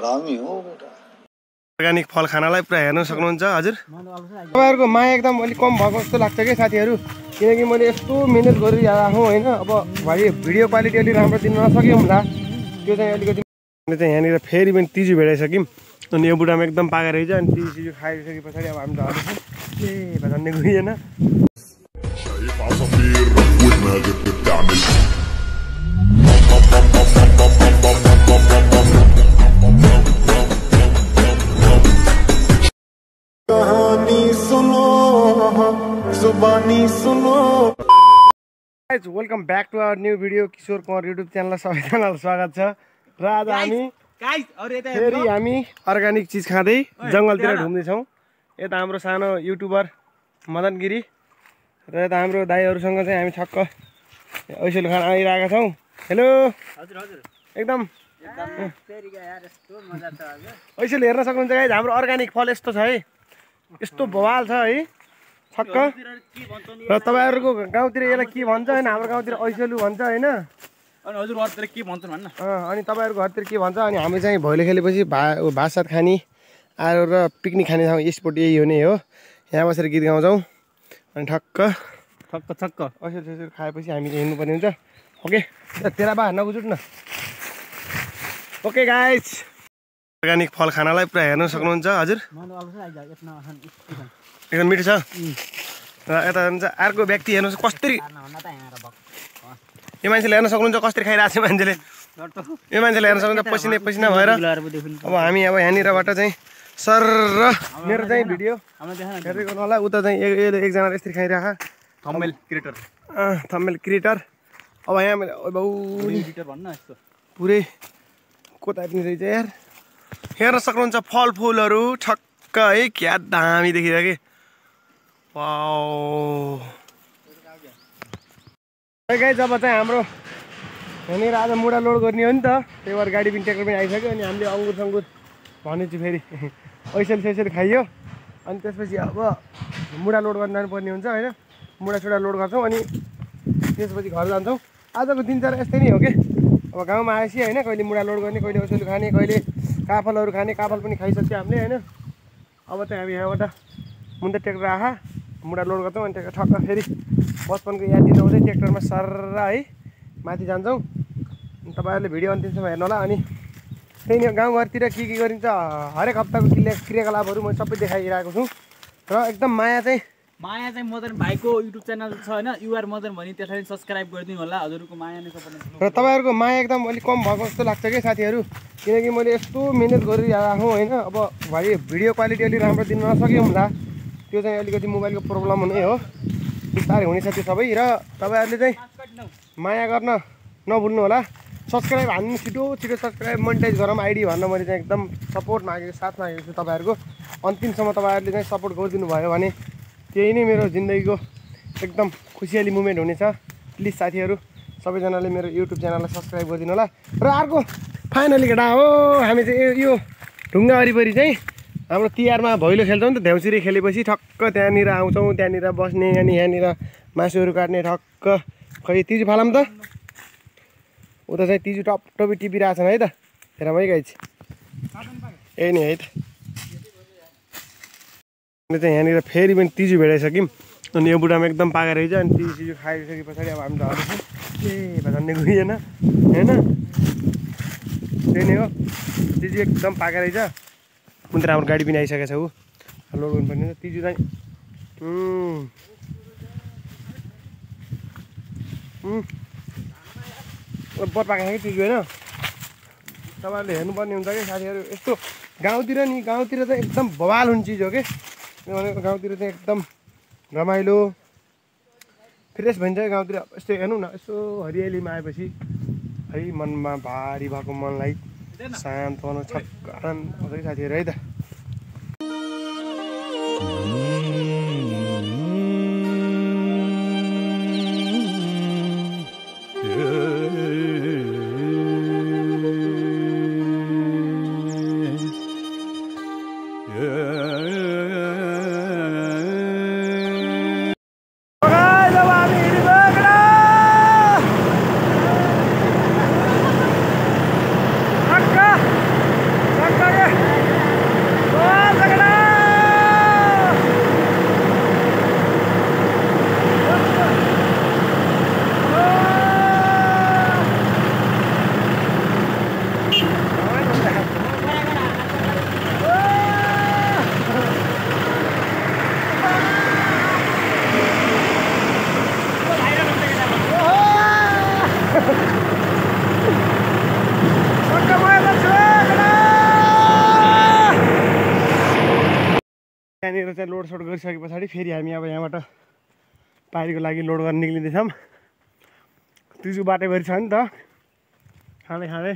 हरामी हो बेटा। अर्ग्यानिक फल खानालाई पुरा हेर्न सक्नुहुन्छ हजुर। तपाईहरुको माया एकदम अलिक कम भएको जस्तो लाग्छ के साथीहरु, किनकि मैले यस्तो मेहनत गरिरहेको हैन। अब भाइ भिडियो क्वालिटी अलि राम्रो दिन नसक्यो होला, त्यो चाहिँ अलिकति चाहिँ यहाँनिर फेरि पनि तिजु भेटाइसक्यौँ। अनि यो बुढामा एकदम पाकेर रहेछ। अनि तिजु खाइसके पछाडि अब हामी झर्दैछौँ। ए भजन्ने गइएन। कहानी सुनो जुबानी सुनो। Welcome back to our new video. Kishore Kumar YouTube च्यानललाई सबैजनालाई स्वागत छ। र आज हामी अर्ग्यानिक चिज खाँदै जङ्गलतिर घुम्दैछौँ। यता हाम्रो सानो युट्युबर मदन गिरी र यता हाम्रो दाइहरूसँग चाहिँ हामी छक्क ऐसेलु खान आइरहेका छौँ। हेलो एकदम ऐसेलु हेर्न सक्नुहुन्छ गाइज, हाम्रो अर्ग्यानिक फल यस्तो छ है, यस्तो बवाल छ है छक्क। र तपाईँहरूको गाउँतिर यसलाई के भन्छ होइन, हाम्रो गाउँतिर ऐसेलु भन्छ होइन। हजुर घरतिर के भन्छन् भन्न। अनि तपाईँहरूको घरतिर के भन्छ। अनि हामी चाहिँ भैलो खेलेपछि भात सात खाने आएर र पिकनिक खाने ठाउँ स्पोट यही हो नै हो। यहाँ बसेर गीत गाउँछौँ अनि ठक्क ऐसेलु खाएपछि हामी चाहिँ हिँड्नुपर्ने हुन्छ। ओके तेरा बा नगुजुट न। ओके गाइज, अर्ग्यानिक फल खानालाई पुरा हेर्न सक्नुहुन्छ हजुर। एकदम मिठो छ। र यता जान्छ अर्को व्यक्ति हेर्नुहोस् कसरी, यो मान्छेले हेर्न सक्नुहुन्छ कसरी खाइरहेको छ मान्छेले। यो मान्छेले हेर्न सक्नुहुन्छ पसिना पसिना भएर। अब हामी अब यहाँनिरबाट चाहिँ सर र मेरो चाहिँ भिडियो हेर्दै गर्नु होला। उता चाहिँ एकजना यसरी खाइरहेको थम्बनेल क्रिएटर। अब यहाँ मैले पुरै कोता पनि रहेछ यार। हेर्न सक्नुहुन्छ फलफुलहरू ठक्क है, क्या दामी देखिरहेको कि। वाउ गाइज, अब चाहिँ हाम्रो यहाँनिर आज मुढा लोड गर्ने हो नि त, त्यही भएर गाडी पनि ट्र्याक्टर पनि आइसक्यो। अनि हामीले अङ्गुर सङ्गुर भनेछु फेरि ऐसेलु खाइयो। अनि त्यसपछि अब मुढा लोड गर्न जानुपर्ने हुन्छ होइन। मुढा सुडा लोड गर्छौँ अनि त्यसपछि घर जान्छौँ। आजको दिनचर्या यस्तै नै हो कि। अब गाउँमा आएपछि होइन, कहिले मुढा लोड गर्ने, कहिले ऐसेलु खाने, कहिले काफलहरू खाने। काफल पनि खाइसक्यो हामीले होइन। अब चाहिँ हामी यहाँबाट मुन्टा ट्र्याक्टर आहा मुढा लोड गर्छौँ। अनि ट्र्याक्टर ठक्क फेरि बचपनको याद दिँदै ट्र्याक्टरमा सर है माथि जान्छौँ। तपाईँहरूले भिडियो अन्तिमसम्म हेर्नु होला। अनि त्यही नै गाउँघरतिर के गरिन्छ हरेक हप्ताको क्रियाकलापहरू म सबै देखाइरहेको छु। र एकदम माया चाहिँ मदन भाइको युट्युब च्यानल छ होइन, युआर मदन भनी, त्यसलाई सब्सक्राइब गरिदिनु होला। हजुरको माया नै सपोर्ट। र तपाईँहरूको माया एकदम अलिक कम भएको जस्तो लाग्छ कि साथीहरू, किनकि मैले यस्तो मेहनत गरिरहेको होइन। अब भाइ भिडियो क्वालिटी अलि राम्रो दिन नसक्यो होला, त्यो चाहिँ अलिकति मोबाइलको प्रब्लम हुने हो। बिस्तारै हुनेछ त्यो सबै। र तपाईँहरूले चाहिँ माया गर्न नभुल्नु होला। सब्सक्राइब हान्नु, छिटो सब्सक्राइब मोनिटाइज गरौँ आइडी भन्न मैले चाहिँ एकदम सपोर्ट मागेको साथ मागेको छु तपाईँहरूको। अन्तिमसम्म तपाईँहरूले चाहिँ सपोर्ट गरिदिनु भयो भने त्यही नै मेरो जिन्दगीको एकदम खुसियाली मुमेन्ट हुनेछ। प्लिज साथीहरू सबैजनाले मेरो युट्युब च्यानललाई सब्सक्राइब गरिदिनु होला। र अर्को फाइनली केटा हो, हामी चाहिँ यो ढुङ्गा वरिपरि चाहिँ हाम्रो तिहारमा भैलो खेल्छौँ नि त, देउसिरे खेलेपछि ठक्क त्यहाँनिर आउँछौँ, त्यहाँनिर बस्ने अनि यहाँनिर मासुहरू काट्ने ठक्क। खै तिजु फालम त उता चाहिँ तिजु टपटपी टिपिरहेछन् है त, हेर है गाइज यही नै है त। हामी चाहिँ यहाँनिर फेरि पनि तिजु भेटाइसक्यौँ। अनि यो बुढामा एकदम पाकेर रहेछ। अनि तिजु खाइसके पछाडि अब हामी झर्दैछौँ। ए भजन्ने गइएन होइन, त्यही नै हो। तिजु एकदम पाकेर रहेछ। उनीहरू हाम्रो गाडी पनि आइसकेको छ। ऊ लोड गर्नुपर्ने हुन्छ तिजु चाहिँ। बर पाकेको कि तिजु होइन। तपाईँहरूले हेर्नुपर्ने हुन्छ कि साथीहरू। यस्तो गाउँतिर चाहिँ एकदम बवाल हुने चिज हो कि। भनेको गाउँतिर चाहिँ एकदम रमाइलो फ्रेस भइन्छ गाउँतिर। यस्तो हेर्नु न, यसो हरियालीमा आएपछि है मनमा भारी भएको मनलाई शान्त बनाउनु छक्क आनन्द आउँछ कि साथीहरू है त। त्यहाँनिर चाहिँ लोडसोड गरिसके पछाडि फेरि हामी अब यहाँबाट पारीको लागि लोड गर्न निक्लिँदैछौँ। तिजु बाटोभरि छ नि त खाँदै खाँदै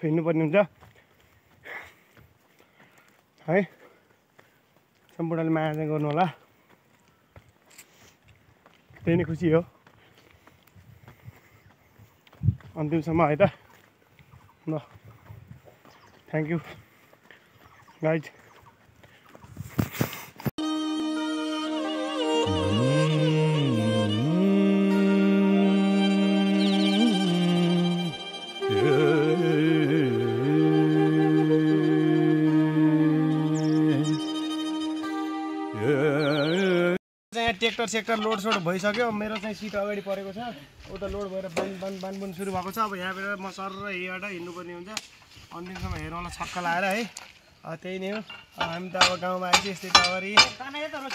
हिँड्नुपर्ने हुन्छ है। सम्पूर्णले माया चाहिँ गर्नु होला, त्यही नै खुसी हो अन्तिमसम्म है त। ल thank you guys. Tractor sector load सोड भइसक्यो। मेरो चाहिँ सिट अगाडि परेको छ, उता लोड भएर बानबुन सुरु भएको छ। अब यहाँबाट म सर र यहीँबाट हिँड्नुपर्ने हुन्छ अन्तिमसम्म हेरौँला छक्क लाएर है। त्यही नै हो, हामी त अब गाउँमा आएपछि यस्तै त अगाडि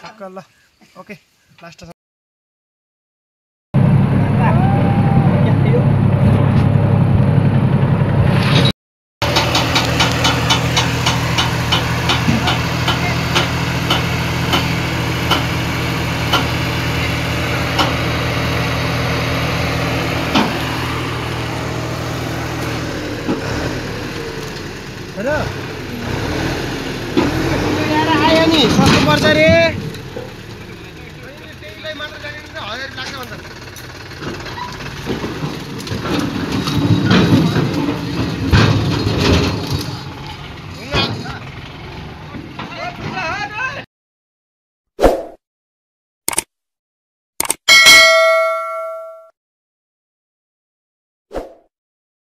छक्क। ल ओके लास्ट आयो नि सस्तो पर्छ रे। मात्र लाग्छ भन्दा